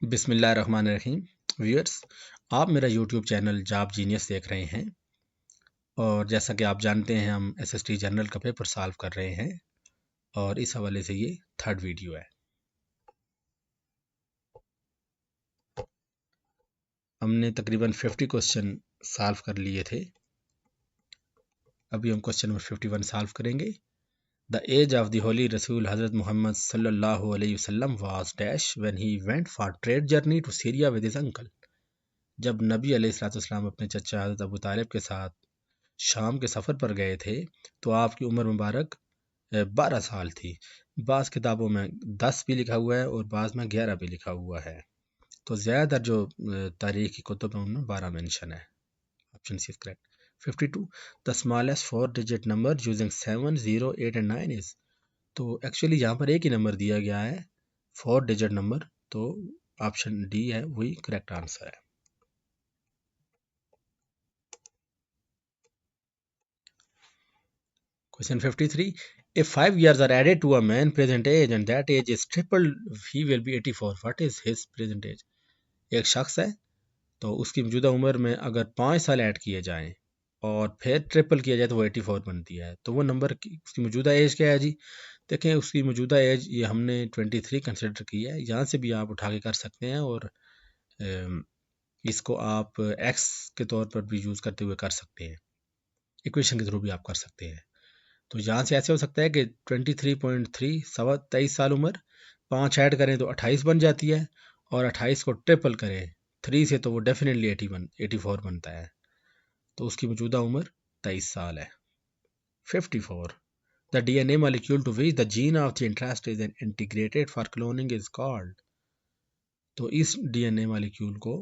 बिस्मिल्लाहिर्रहमानिर्रहीम। व्यूअर्स, आप मेरा यूट्यूब चैनल जॉब जीनियस देख रहे हैं और जैसा कि आप जानते हैं हम एसएसटी जनरल का पेपर सॉल्व कर रहे हैं और इस हवाले से ये थर्ड वीडियो है। हमने तकरीबन 50 क्वेश्चन सॉल्व कर लिए थे। अभी हम क्वेश्चन नंबर 51 सॉल्व करेंगे। The age of the holy रसूल हज़रत मोहम्मद सल्लल्लाहु अलैहि वसल्लम was dash when he went for trade journey to Syria with his uncle. जब नबी अलैहिस्सलाम अपने चचा हज़रत अबू तालिब के साथ शाम के सफ़र पर गए थे तो आपकी उम्र मुबारक 12 साल थी। बाज़ किताबों में 10 भी लिखा हुआ है और बाज़ में 11 भी लिखा हुआ है। तो ज़्यादातर जो तारीख की कुतुब में उनमें 12 मेंशन है। Option C is correct. 52 the smallest 4 digit number using 7, 0, 8 and 9 is. तो एक्चुअली यहाँ पर एक ही नंबर दिया गया है 4 डिजिट नंबर, तो ऑप्शन डी है वही करेक्ट आंसर है। Question 53. If 5 years are added to a man's present age and that age is tripled, he will be 84. What is his present age? एक शख्स है तो उसकी मौजूदा उम्र में अगर 5 साल ऐड किए जाएं और फिर ट्रिपल किया जाए तो वो 84 बनती है। तो वो नंबर की उसकी मौजूदा एज क्या है जी? देखें, उसकी मौजूदा एज ये हमने 23 कंसिडर की है। यहाँ से भी आप उठा के कर सकते हैं और इसको आप एक्स के तौर पर भी यूज़ करते हुए कर सकते हैं। इक्वेशन के थ्रू भी आप कर सकते हैं। तो यहाँ से ऐसे हो सकता है कि 23.3 सवा 23 साल उम्र, 5 ऐड करें तो 28 बन जाती है और 28 को ट्रिपल करें 3 से तो वो डेफिनेटली 84 बनता है। तो उसकी मौजूदा उम्र 23 साल है। 54 the DNA molecule to which the gene of the interest is integrated for cloning is called। तो इस DNA molecule को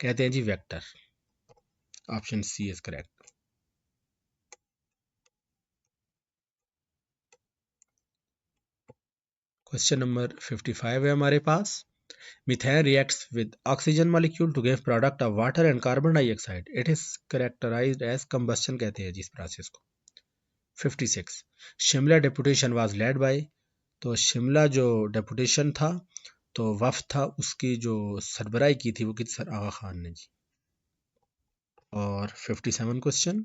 कहते हैं जी vector. Option C is correct. Question number 55 है हमारे पास। Methane reacts with oxygen molecule to give product of water and carbon dioxide. It is characterized as combustion कहते हैं जिस प्रोसेस को। 56 Shimla deputation was led by। तो शिमला जो डेपुटेशन था तो वफ्द था, उसकी जो सरबराही की थी वो की सर आगा खान ने जी। और 57 question,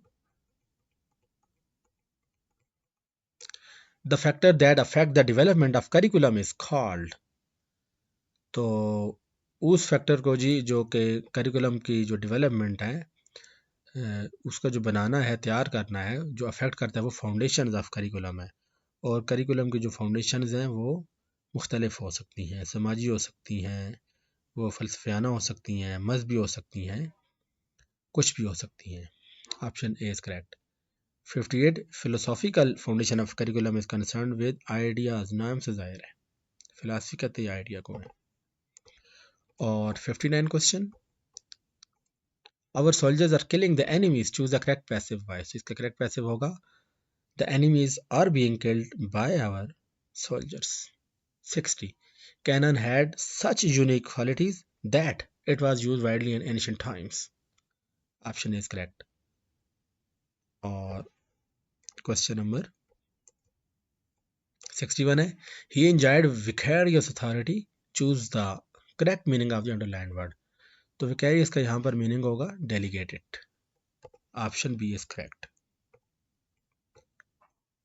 the factor that affect the development of curriculum is called. तो उस फैक्टर को जी जो कि करिकुलम की जो डेवलपमेंट है उसका जो बनाना है, तैयार करना है, जो अफेक्ट करता है वो फाउंडेशन ऑफ करिकुलम है। और करिकुलम की जो फाउंडेशन हैं वो मुख्तलिफ हो सकती हैं, समाजी हो सकती हैं, वो फ़लसफ़ियाना हो सकती हैं, मजहबी हो सकती हैं, कुछ भी हो सकती हैं। Option A is correct. 58 philosophical foundation of curriculum is concern with ideas. नाम से जाहिर है फिलासफी कहते हैं आइडिया को है। और 59 question, our soldiers are killing the enemies, choose the correct passive voice. इसका करेक्ट पैसिव होगा the enemies are being killed by our soldiers. 60 cannon had such unique qualities that it was used widely in ancient times। Option is correct. और question number 61 है he enjoyed vicarious authority, choose the correct meaning of the underlined word। तो vicarious का यहाँ पर meaning होगा delegated. Option B is correct.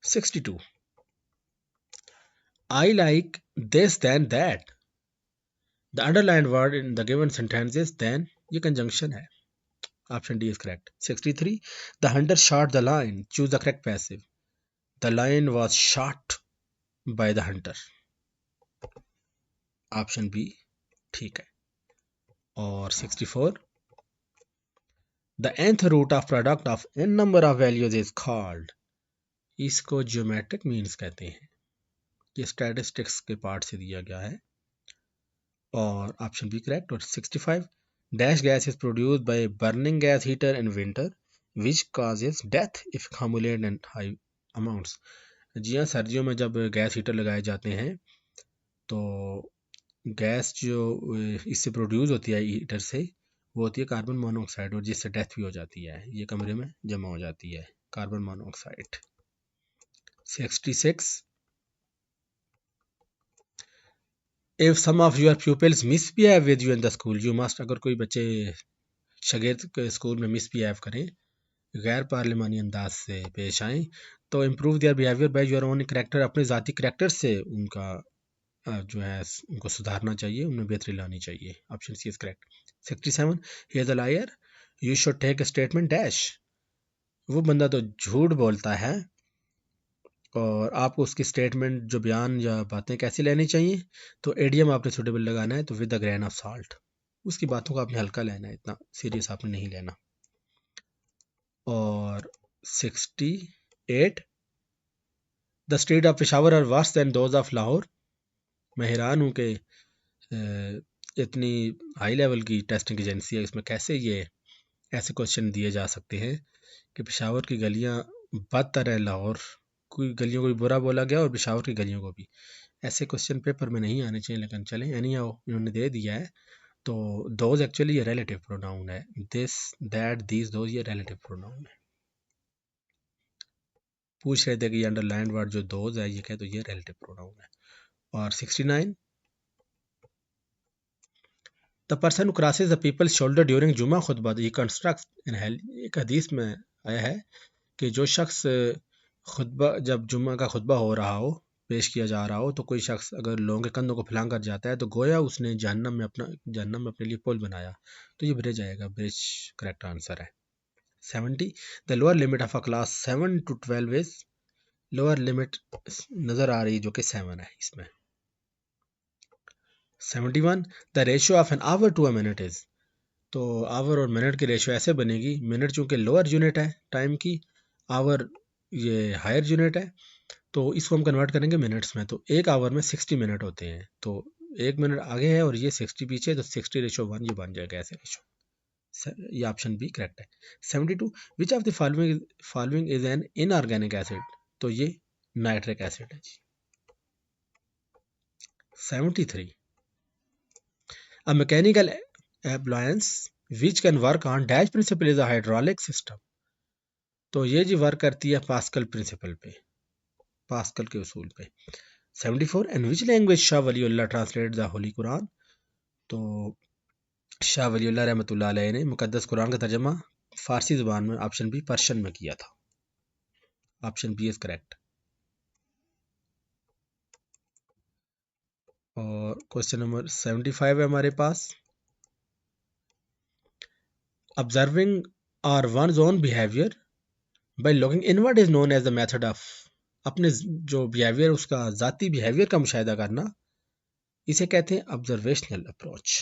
62 I like this than that, the underlined word in the given sentence is then। ये conjunction है। Option D is correct. 63 the hunter shot the lion, choose the correct passive। the lion was shot by the hunter। Option B ठीक है। और 64 the nth root of product of n number of values is called। इसको geometric means कहते हैं। ये statistics के part से दिया गया है और ऑप्शन बी करेक्ट। और 65 dash gas is produced by burning gas heater in winter which causes death if accumulated in high amounts. जी हाँ, सर्दियों में जब गैस हीटर लगाए जाते हैं तो गैस जो इससे प्रोड्यूस होती है हीटर से वो होती है कार्बन मोनोऑक्साइड और जिससे डेथ भी हो जाती है, ये कमरे में जमा हो जाती है carbon monoxide. 66 if some of your pupils misbehave with you in the school you must, अगर कोई बच्चे शागिर्द स्कूल में मिसबिहेव करें, गैर पार्लिमानी अंदाज से पेश आएँ, तो improve their behaviour by your own character, अपने ज़ाती करैक्टर से उनका जो है उनको सुधारना चाहिए, उनमें बेहतरी लानी चाहिए। Option C is correct. 67 he is a liar, you should take a statement dash, वो बंदा तो झूठ बोलता है और आपको उसकी स्टेटमेंट जो बयान या बातें कैसी लेनी चाहिए, तो एडीएम आपने सुटेबल लगाना है, तो with the grain of salt, उसकी बातों को आपने हल्का लेना है, इतना सीरियस आपने नहीं लेना। और 68 the street of Peshawar are worse than those of Lahore, मैं हैरान हूँ कि इतनी हाई लेवल की टेस्टिंग एजेंसी है, इसमें कैसे ये ऐसे क्वेश्चन दिए जा सकते हैं कि पेशावर की गलियां बदतर है लाहौर, कोई गलियों को भी बुरा बोला गया और पेशावर की गलियों को भी। ऐसे क्वेश्चन पेपर में नहीं आने चाहिए, लेकिन चलें एनी हाउ इन्होंने दे दिया है। तो दोज एक्चुअली ये रिलेटिव प्रोनाउन है, दिस दैट दीज दोज ये रिलेटिव प्रोनाउन है। पूछ रहे थे कि अंडरलाइन वर्ड जो दोज है ये क्या, तो ये रिलेटिव प्रोनाउन है। और 69 the person who crosses the people's shoulder during जुमा खुतबा ही कंस्ट्रक्ट्स इन हेल, एक हदीस में आया है कि जो शख्स खुतबा, जब जुम्मा का खुतबा हो रहा हो, पेश किया जा रहा हो, तो कोई शख्स अगर लोगों के कंधों को फैलांग कर जाता है तो गोया उसने जहन्नम में अपने लिए पुल बनाया, तो ये ब्रिज आएगा, ब्रिज करेक्ट आंसर है। 70 the lower limit of a class 7 to 12 is, lower limit नज़र आ रही जो कि 7 है इसमें। 71 the ratio of an hour to a minute is, तो आवर और मिनट की रेशियो ऐसे बनेगी, मिनट चूंकि लोअर यूनिट है टाइम की, आवर ये हायर यूनिट है, तो इसको हम कन्वर्ट करेंगे मिनट्स में, तो एक आवर में 60 मिनट होते हैं, तो एक मिनट आगे है और ये 60 पीछे, तो 60:1 ये बन जाएगा ऐसे रेशो, ये ऑप्शन बी करेक्ट है। 72 which of the following is an inorganic acid, तो ये नाइट्रिक एसिड है जी। 73 a mechanical appliance which can work on dash principle is a hydraulic system, तो ये जी वर्क करती है पास्कल प्रिंसिपल पे, पास्कल के उसूल पे। 74 and which language Shah Waliullah translate the Holi Quran, तो शाह वलीउल्लाह रहमतुल्लाह अलैह ने मुकद्दस कुरान का तर्जमा फारसी ज़ुबान में, ऑप्शन बी पर्शियन में किया था, ऑप्शन बी इज करेक्ट। और क्वेश्चन नंबर 75 है हमारे पास, observing our one's own behaviour by looking inward is known as the method of, अपने जो बिहेवियर उसका ज़ाती बिहेवियर का मुशाहिदा करना, इसे कहते हैं ऑब्जर्वेशनल अप्रोच।